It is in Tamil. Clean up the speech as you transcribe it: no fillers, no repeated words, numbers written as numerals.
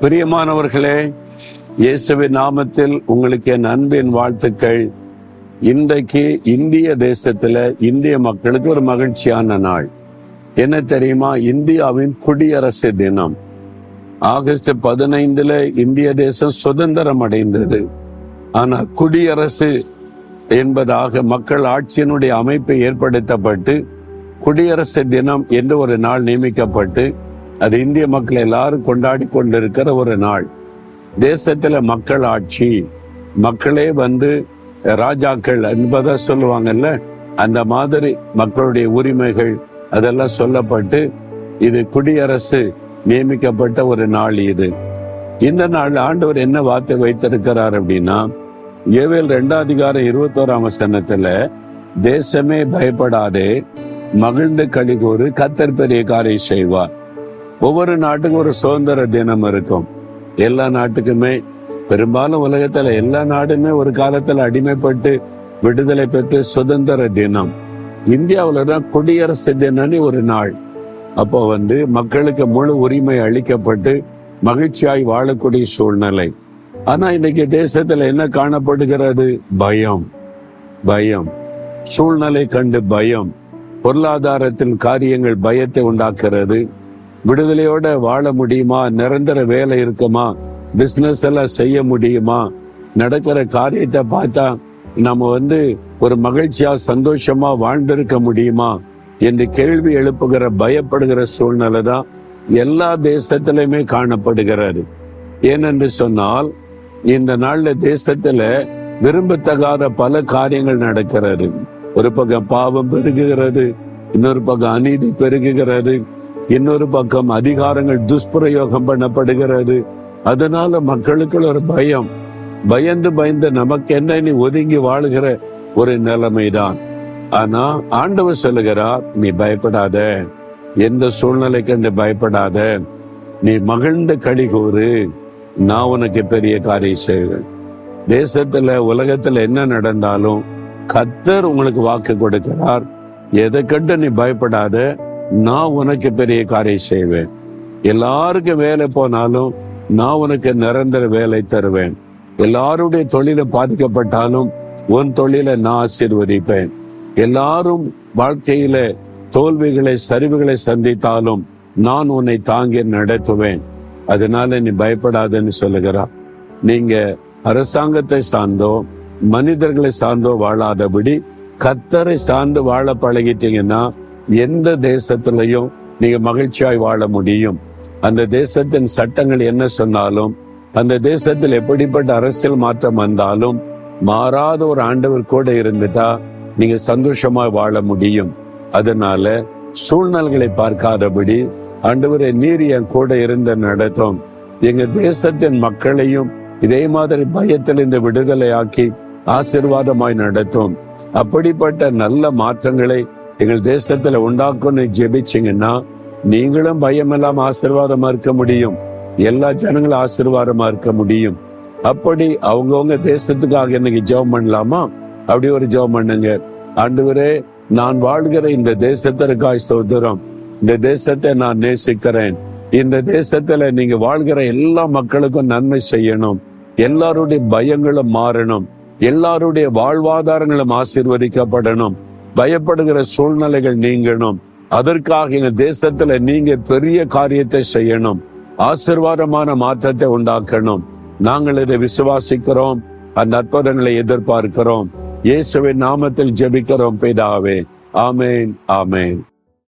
பிரியமானவர்களே, இயேசுவின் நாமத்தில் உங்களுக்கு என் அன்பின் வாழ்த்துக்கள். இன்றைக்கு இந்திய தேசத்துல இந்திய மக்களுக்கு ஒரு மகிழ்ச்சியான நாள். என்ன தெரியுமா? இந்தியாவின் குடியரசு தினம். ஆகஸ்ட் 15 இந்திய தேசம் சுதந்திரம் அடைந்தது. ஆனா குடியரசு என்பதாக மக்கள் ஆட்சியினுடைய அமைப்பு ஏற்படுத்தப்பட்டு குடியரசு தினம் என்று ஒரு நாள் நியமிக்கப்பட்டு அது இந்திய மக்கள் எல்லாரும் கொண்டாடி கொண்டிருக்கிற ஒரு நாள். தேசத்துல மக்கள் ஆட்சி, மக்களே ராஜாக்கள் என்பதை சொல்லுவாங்கல்ல, அந்த மாதிரி மக்களுடைய உரிமைகள் அதெல்லாம் சொல்லப்பட்டு இது குடியரசு நியமிக்கப்பட்ட ஒரு நாள். இந்த நாள் ஆண்டவர் என்ன வார்த்தை வைத்திருக்கிறார் அப்படின்னா, யோவேல் 2:21 தேசமே பயப்படாதே, மகிழ்ந்து களிகூறு, கர்த்தர் பெரிய காரியம் செய்வார். ஒவ்வொரு நாட்டுக்கும் ஒரு சுதந்திர தினம் இருக்கும். எல்லா நாட்டுக்குமே, பெரும்பாலும் உலகத்துல எல்லா நாடுமே ஒரு காலத்துல அடிமைப்பட்டு விடுதலை பெற்று சுதந்திர தினம். இந்தியாவில தான் குடியரசு தினம்னு ஒரு நாள். அப்போ மக்களுக்கு முழு உரிமை அளிக்கப்பட்டு மகிழ்ச்சியாய் வாழக்கூடிய சூழ்நிலை. ஆனா இன்னைக்கு தேசத்துல என்ன காணப்படுகிறது? பயம், சூழ்நிலை கண்டு பயம், பொருளாதாரத்தின் காரியங்கள் பயத்தை உண்டாக்குறது. விடுதலையோட வாழ முடியுமா? நிரந்தர வேலை இருக்குமா? பிசினஸ் எல்லாம் செய்ய முடியுமா? நடக்கிற காரியத்தை பார்த்தா நம்ம ஒரு மகிழ்ச்சியா சந்தோஷமா வாழ்ந்திருக்க முடியுமா என்று கேள்வி எழுப்புகிற பயப்படுகிற சூழ்நிலை தான் எல்லா தேசத்திலுமே காணப்படுகிறது. ஏனென்று சொன்னால், இந்த நாள்ல தேசத்துல விரும்பத்தகாத பல காரியங்கள் நடக்கிறது. ஒரு பக்கம் பாவம் பெருகுகிறது, இன்னொரு பக்கம் அநீதி பெருகுகிறது, இன்னொரு பக்கம் அதிகாரங்கள் துஷ்பிரயோகம் பண்ணப்படுகிறது. அதனால மக்களுக்கு ஒரு பயந்து நமக்கு என்ன நீ ஒதுங்கி வாழுகிற ஒரு நிலைமைதான். ஆனா ஆண்டவர் சொல்லுகிறார், நீ பயப்படாத, எந்த சூழ்நிலை கண்டு பயப்படாத, நீ மகிழ்ந்த களிகூறு, நான் உனக்கு பெரிய காரியம் செய்வேன். தேசத்துல உலகத்துல என்ன நடந்தாலும் கர்த்தர் உங்களுக்கு வாக்கு கொடுக்கிறார். எதை கண்டு நீ பயப்படாத, நான் உனக்கு பெரிய காரியம் செய்வேன். எல்லாருக்கும் வேலை போனாலும் நான் உனக்கு நிரந்தர வேலை தருவேன். எல்லாருடைய தொழில பாதிக்கப்பட்டாலும் உன் தொழிலை நான் ஆசீர்வதிப்பேன். எல்லாரும் வாழ்க்கையில தோல்விகளை சரிவுகளை சந்தித்தாலும் நான் உன்னை தாங்கி நடத்துவேன். அதனால நீ பயப்படாதன்னு சொல்லுகிறார். நீங்க அரசாங்கத்தை சார்ந்தோ மனிதர்களை சார்ந்தோ வாழாதபடி கர்த்தரை சார்ந்து வாழ பழகிட்டீங்கன்னா எந்த தேசத்திலையும் நீங்க மகிழ்ச்சியாய் வாழ முடியும். அந்த தேசத்தின் சட்டங்கள் என்ன சொன்னாலும், அந்த தேசத்தில் எப்படிப்பட்ட அரசியல் மாற்றம் வந்தாலும் மாறாத ஒரு ஆண்டவர் கூட இருந்துட்டா நீங்க சந்தோஷமாய் வாழ முடியும். அதனால சூழ்நிலைகளை பார்க்காதபடி, ஆண்டவரே நீர் என் கூட இருந்த நடத்தும், எங்க தேசத்தின் மக்களையும் இதே மாதிரி பயத்தில் இந்த விடுதலையாக்கி ஆசீர்வாதமாய் நடத்தும். அப்படிப்பட்ட நல்ல மாற்றங்களை எங்கள் தேசத்துல உண்டாக்குன்னு ஜெபிச்சிங்கன்னா நீங்களும் பயமெல்லாம் ஆசீர்வாதமா இருக்க முடியும். எல்லா ஜனங்களும் ஆசீர்வாதமா இருக்க முடியும். அப்படி அவங்கவுங்க தேசத்துக்காக இன்னைக்கு ஜெபம் பண்ணலாமா? அப்படி ஒரு ஜெபம் பண்ணுங்க. ஆண்டவரே, நான் வாழ்கிற இந்த தேசத்திற்காய் ஸ்தோத்திரம். இந்த தேசத்தை நான் நேசிக்கிறேன். இந்த தேசத்துல நீங்க வாழ்கிற எல்லா மக்களுக்கும் நன்மை செய்யணும். எல்லாருடைய பயங்களும் மாறணும். எல்லாருடைய வாழ்வாதாரங்களும் ஆசீர்வதிக்கப்படணும். பயப்படுகிற சூழ்நிலைகள் நீங்கணும். அதற்காக எங்க தேசத்துல நீங்க பெரிய காரியத்தை செய்யணும். ஆசீர்வாதமான மாற்றத்தை உண்டாக்கணும். நாங்கள் இதை விசுவாசிக்கிறோம். அந்த அற்புதங்களை எதிர்பார்க்கிறோம். இயேசுவின் நாமத்தில் ஜெபிக்கிறோம் பிதாவே. ஆமேன், ஆமேன்.